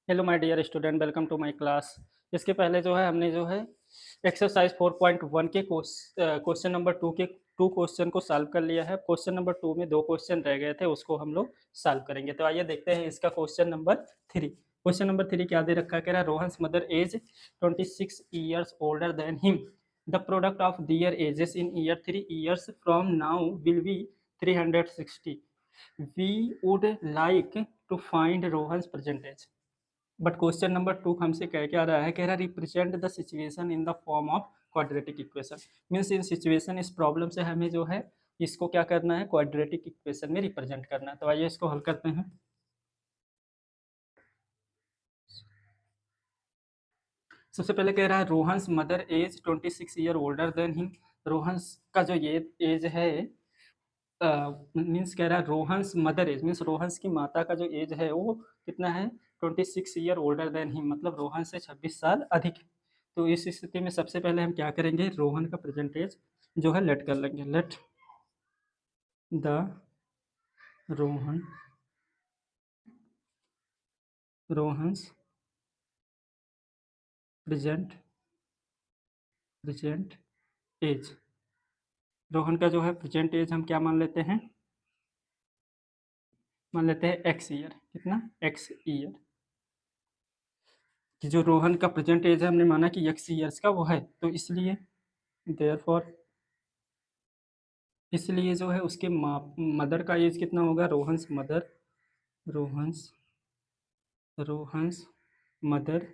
Hello my dear student, welcome to my class. इसके पहले जो है हमने जो है एक्सरसाइज 4.1 के क्वेश्चन नंबर 2 के 2 क्वेश्चन को सॉल्व कर लिया है। क्वेश्चन नंबर 2 में 2 क्वेश्चन रह गए थे, उसको हम लोग सॉल्व करेंगे। तो आइए देखते हैं इसका क्वेश्चन नंबर 3। क्वेश्चन नंबर 3 क्या दे रखा है? कह रहा है Rohan's mother age 26 years older than him. The product of their ages in year 3 years from now will be 360। We would like to find Rohan's percentage. But question number 2 हमसे कह क्या रहा है? कह रहा है represent the situation in the form of quadratic equation. Means in situation, इस problem से हमें जो है इसको क्या करना है? क्वाड्रेटिक इक्वेशन में रिप्रेजेंट करना है। तो आइए इसको हल करते हैं। सबसे पहले कह रहा है Rohan's mother age 26 year older than him. Rohan's का जो ये एज है, मीन्स कह रहा है Rohan's mother age means Rohan's की माता का जो एज है वो कितना है? 26 ईयर ओल्डर देन हिम, मतलब रोहन से 26 साल अधिक है। तो इस स्थिति में सबसे पहले हम क्या करेंगे? रोहन का प्रेजेंट एज जो है लेट कर लेंगे। Let the Rohan Rohan's present present age. Rohan का जो है प्रेजेंट एज हम क्या मान लेते हैं? मान लेते हैं एक्स ईयर। कितना? X year. कि जो रोहन का प्रेजेंट एज है हमने माना कि एक्स ईयर्स का वो है, तो इसलिए देयरफॉर इसलिए जो है उसके मदर का एज कितना होगा? Rohan's mother Rohan's Rohan's mother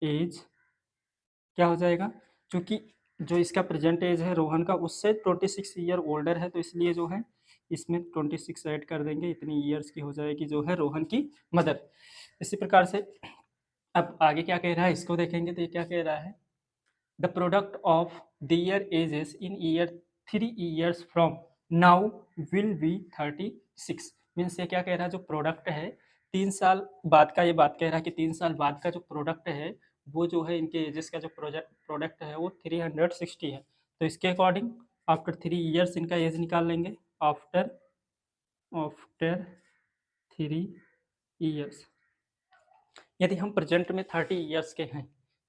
age क्या हो जाएगा? क्योंकि जो इसका प्रेजेंट एज है रोहन का उससे 26 ईयर ओल्डर है, तो इसलिए जो है इसमें 26 ऐड कर देंगे, इतनी ईयर्स की हो जाएगी जो है रोहन की मदर। इसी प्रकार से अब आगे क्या कह रहा है इसको देखेंगे। तो ये क्या कह रहा है? The product of their ages in year 3 years from now will be 36। Means ये क्या कह रहा है? जो प्रोडक्ट है 3 साल बाद का, ये बात कह रहा है कि 3 साल बाद का जो प्रोडक्ट है वो जो है इनके एजेस का जो प्रोडक्ट है वो 360 है। तो इसके अकॉर्डिंग आफ्टर 3 ईयर्स इनका एज निकाल लेंगे। आफ्टर आफ्टर 3 ईयर्स यदि हम प्रेजेंट में 30 ईयर्स के हैं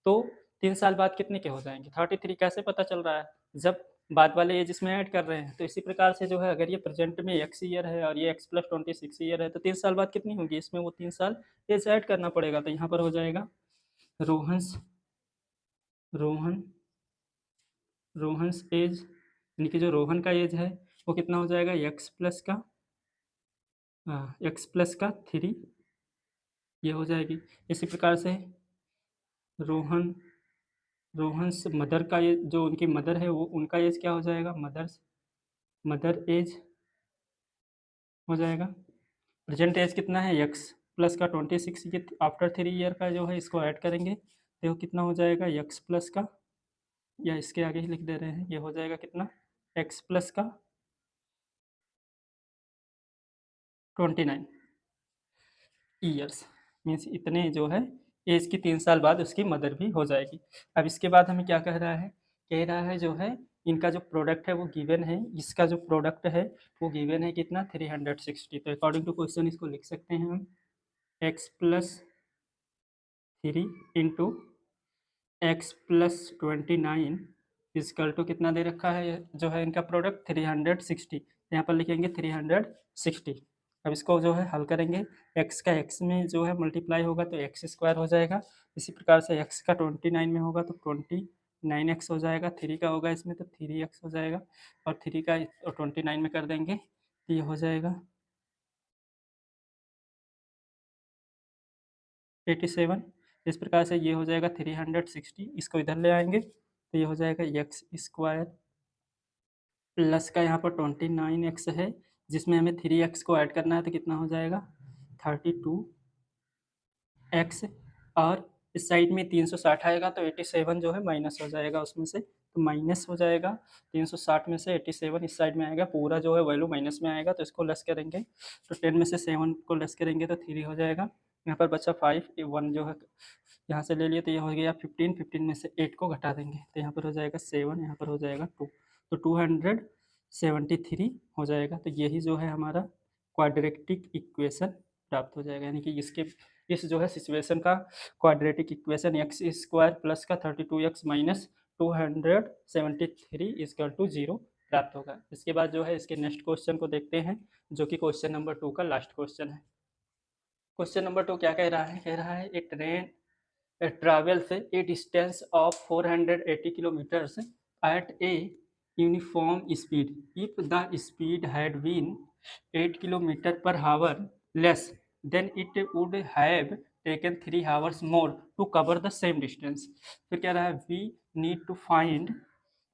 तो 3 साल बाद कितने के हो जाएंगे? 33। कैसे पता चल रहा है? जब बाद वाले एज इसमें ऐड कर रहे हैं। तो इसी प्रकार से जो है अगर ये प्रेजेंट में एक्स ईयर है और ये एक्स प्लस 26 ईयर है तो 3 साल बाद कितनी होगी? इसमें वो 3 साल एज ऐड करना पड़ेगा। तो यहाँ पर हो जाएगा रोहन्स रोहन रोहन्स एज, यानी कि जो रोहन का एज है वो कितना हो जाएगा? एक्स प्लस का 3 ये हो जाएगी। इसी प्रकार से रोहन रोहन्स मदर का ये जो उनकी मदर है वो उनका एज क्या हो जाएगा? मदर एज हो जाएगा। प्रेजेंट एज कितना है? एक्स प्लस का 26। ये आफ्टर 3 ईयर का जो है इसको ऐड करेंगे तो कितना हो जाएगा? एक्स प्लस का, या इसके आगे ही लिख दे रहे हैं, ये हो जाएगा कितना? एक्स प्लस का 29 ईयर्स। मीन्स इतने जो है एज की 3 साल बाद उसकी मदर भी हो जाएगी। अब इसके बाद हमें क्या कह रहा है? कह रहा है जो है इनका जो प्रोडक्ट है वो गिवन है, इसका जो प्रोडक्ट है वो गिवन है कितना? 360। तो अकॉर्डिंग टू क्वेश्चन इसको लिख सकते हैं हम x+3 into x+29 is equal to कितना दे रखा है जो है इनका प्रोडक्ट? 360। यहाँ पर लिखेंगे 360। अब इसको जो है हल करेंगे, x का x में जो है मल्टीप्लाई होगा तो एक्स स्क्वायर हो जाएगा। इसी प्रकार से x का 29 में होगा तो 29x हो जाएगा। 3 का होगा इसमें तो 3x हो जाएगा, और 3 का 29 में कर देंगे तो ये हो जाएगा 87। इस प्रकार से ये हो जाएगा 360। इसको इधर ले आएंगे तो ये हो जाएगा एक्स स्क्वायर प्लस का यहाँ पर 29x है जिसमें हमें 3x को ऐड करना है तो कितना हो जाएगा? 32x। और इस साइड में 360 आएगा तो 87 जो है माइनस हो जाएगा उसमें से, तो माइनस हो जाएगा 360 में से 87 इस साइड में आएगा, पूरा जो है वैल्यू माइनस में आएगा। तो इसको लेस करेंगे तो 10 में से 7 को लेस करेंगे तो 3 हो जाएगा। यहाँ पर बचा 5, 1 जो है यहाँ से ले लिए तो ये हो गया 15। 15 में से 8 को घटा देंगे तो यहाँ पर हो जाएगा 7, यहाँ पर हो जाएगा 2, तो 273 हो जाएगा। तो यही जो है हमारा क्वाड्रेटिक इक्वेशन प्राप्त हो जाएगा, यानी कि इसके इस जो है सिचुएशन का quadratic equation x square plus का 32x माइनस 273 इजकल टू 0 प्राप्त होगा। इसके बाद जो है इसके नेक्स्ट क्वेश्चन को देखते हैं, जो कि क्वेश्चन नंबर 2 का लास्ट क्वेश्चन है। क्वेश्चन नंबर 2 क्या कह रहा है? कह रहा है ए train travels a distance of 480 kilometers at a uniform speed. If the speed had been 8 kilometer per hour less, then it would have taken 3 hours more to cover the same distance. फिर कह रहा है we need to find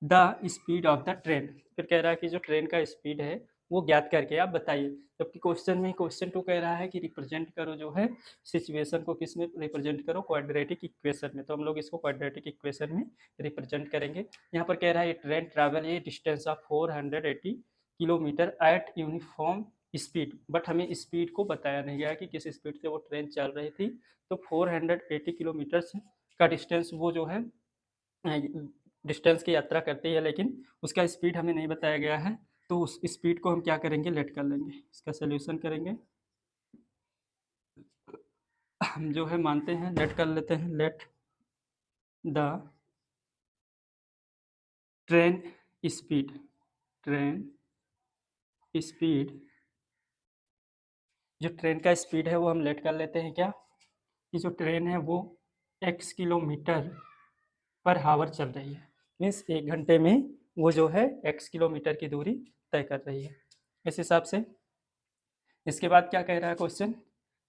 the speed of the train. फिर कह रहा है कि जो ट्रेन का स्पीड है वो ज्ञात करके आप बताइए। जबकि क्वेश्चन में क्वेश्चन 2 कह रहा है कि रिप्रेजेंट करो जो है सिचुएशन को, किस में रिप्रेजेंट करो? क्वाड्रेटिक इक्वेशन में। तो हम लोग इसको क्वाड्रेटिक इक्वेशन में रिप्रेजेंट करेंगे। यहाँ पर कह रहा है train travel A distance of 480 kilometre eight uniform speed, but हमें स्पीड को बताया नहीं गया कि किस स्पीड से वो ट्रेन चल रही थी। तो 480 किलोमीटर का डिस्टेंस वो जो है डिस्टेंस की यात्रा करती है, लेकिन उसका स्पीड हमें नहीं बताया गया है। तो उस स्पीड को हम क्या करेंगे? लेट कर लेंगे, इसका सोल्यूशन करेंगे। हम जो है मानते हैं, लेट कर लेते हैं, let the train speed, train speed, जो ट्रेन का स्पीड है वो हम लेट कर लेते हैं। क्या कि जो ट्रेन है वो x किलोमीटर पर हावर चल रही है, मीन्स 1 घंटे में वो जो है x किलोमीटर की दूरी तय कर रही है, इस हिसाब से। इसके बाद क्या कह रहा है क्वेश्चन?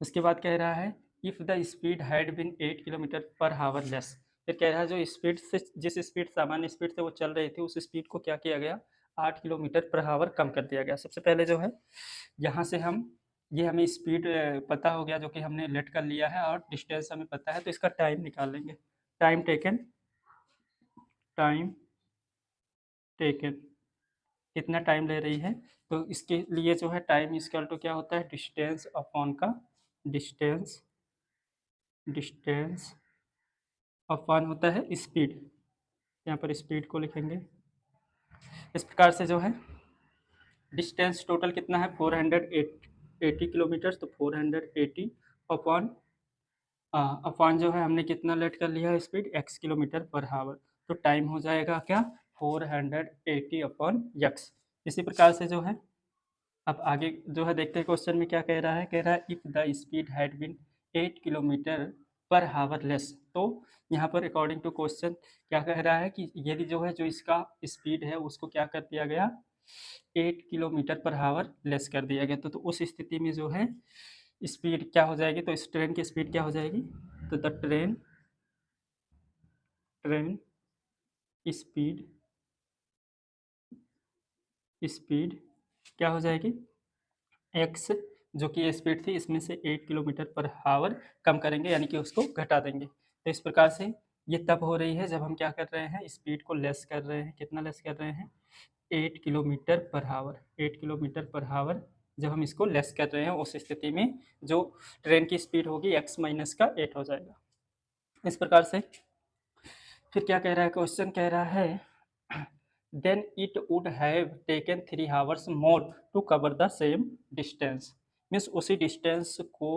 इसके बाद कह रहा है if the speed had been 8 kilometre per hour less. फिर कह रहा है जो स्पीड से, जिस स्पीड सामान्य स्पीड से वो चल रही थी, उस स्पीड को क्या किया गया? 8 किलोमीटर पर हावर कम कर दिया गया। सबसे पहले जो है यहाँ से हम, ये हमें स्पीड पता हो गया जो कि हमने लेट कर लिया है, और डिस्टेंस हमें पता है, तो इसका टाइम निकाल लेंगे। टाइम टेकन, टाइम टेकन कितना टाइम ले रही है? तो इसके लिए जो है टाइम इक्वल टू क्या होता है? डिस्टेंस अपॉन का डिस्टेंस, डिस्टेंस अपॉन होता है स्पीड। यहाँ पर स्पीड को लिखेंगे इस प्रकार से। जो है डिस्टेंस टोटल कितना है? 480 किलोमीटर, तो 480 अपॉन अपॉन जो है हमने कितना लेट कर लिया है स्पीड? x किलोमीटर पर हावर। तो टाइम हो जाएगा क्या? 480 अपॉन x। इसी प्रकार से जो है अब आगे जो है देखते हैं क्वेश्चन में क्या कह रहा है। कह रहा है if the speed had been 8 kilometre per hour less. तो यहाँ पर अकॉर्डिंग टू क्वेश्चन क्या कह रहा है कि यदि जो है जो इसका स्पीड है उसको क्या कर दिया गया? 8 किलोमीटर पर हावर लेस कर दिया गया। तो उस स्थिति में जो है स्पीड क्या हो जाएगी? तो इस ट्रेन की स्पीड क्या हो जाएगी? तो द ट्रेन स्पीड, स्पीड क्या हो जाएगी? एक्स, जो कि ये स्पीड थी, इसमें से 8 किलोमीटर पर हावर कम करेंगे, यानी कि उसको घटा देंगे। तो इस प्रकार से ये तब हो रही है जब हम क्या कर रहे हैं? स्पीड को लेस कर रहे हैं। कितना लेस कर रहे हैं? 8 किलोमीटर पर हावर। 8 किलोमीटर पर हावर जब हम इसको लेस कर रहे हैं, उस स्थिति में जो ट्रेन की स्पीड होगी x माइनस का 8 हो जाएगा। इस प्रकार से फिर क्या कह रहा है क्वेश्चन? कह रहा है then it would have taken 3 hours more to cover the same distance। Means उसी डिस्टेंस को,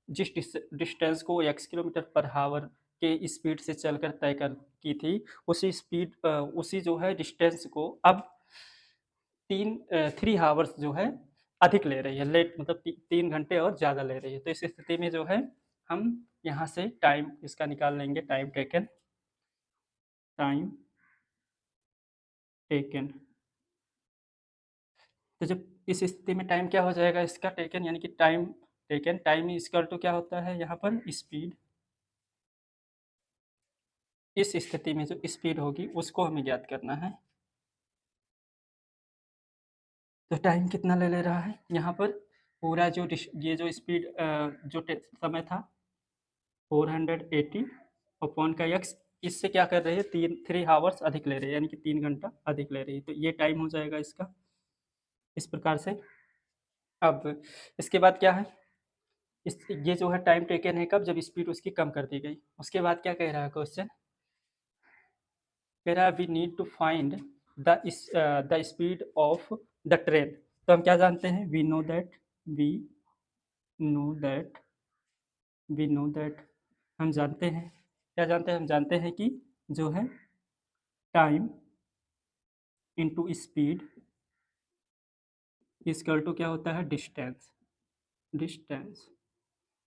जिस डिस्टेंस को x किलोमीटर पर हावर के स्पीड से चलकर तय कर की थी, उसी स्पीड उसी जो है डिस्टेंस को अब 3 हावर्स जो है अधिक ले रही है। लेट मतलब 3 घंटे और ज़्यादा ले रही है। तो इस स्थिति में जो है हम यहाँ से टाइम इसका निकाल लेंगे। Time taken, time taken. तो जब इस स्थिति में टाइम क्या हो जाएगा इसका? टेकन, यानी कि time taken, time equal to क्या होता है यहाँ पर? स्पीड। इस स्थिति में जो स्पीड होगी उसको हमें ज्ञात करना है। तो टाइम कितना ले रहा है यहाँ पर? पूरा जो ये जो स्पीड जो समय था 480 अपॉन का x, इससे क्या कर रही है? 3 हावर्स अधिक ले रही है, यानी कि 3 घंटा अधिक ले रही है। तो ये टाइम हो जाएगा इसका, इस प्रकार से। अब इसके बाद क्या है? ये जो है टाइम टेकन है कब? जब स्पीड उसकी कम कर दी गई। उसके बाद क्या कह रहा है क्वेश्चन? कह रहा है we need to find the speed of the train. तो हम क्या जानते हैं? We know that, we know that we know that हम जानते हैं, क्या जानते हैं? हम जानते हैं कि जो है time into speed equal to क्या होता है? डिस्टेंस। डिस्टेंस।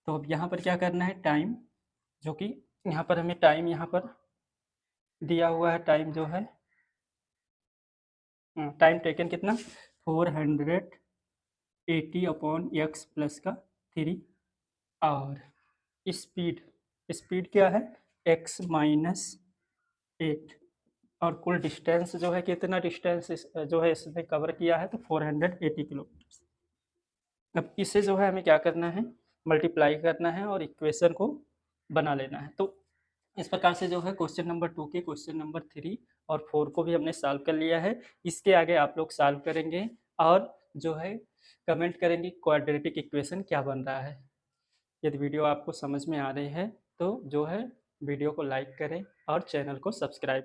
तो अब यहाँ पर क्या करना है? टाइम, जो कि यहाँ पर हमें टाइम यहाँ पर दिया हुआ है, टाइम जो है टाइम टेकन कितना? 480 अपॉन एक्स प्लस का 3 और स्पीड, स्पीड क्या है? एक्स माइनस 8 और कुल डिस्टेंस जो है कितना डिस्टेंस जो है इसने कवर किया है? तो 480 किलोमीटर। अब इसे जो है हमें क्या करना है? मल्टीप्लाई करना है और इक्वेशन को बना लेना है। तो इस प्रकार से जो है क्वेश्चन नंबर 2 के क्वेश्चन नंबर 3 और 4 को भी हमने सॉल्व कर लिया है। इसके आगे आप लोग सॉल्व करेंगे और जो है कमेंट करेंगे क्वाड्रेटिक इक्वेशन क्या बन रहा है। यदि वीडियो आपको समझ में आ रही है तो जो है वीडियो को लाइक करें और चैनल को सब्सक्राइब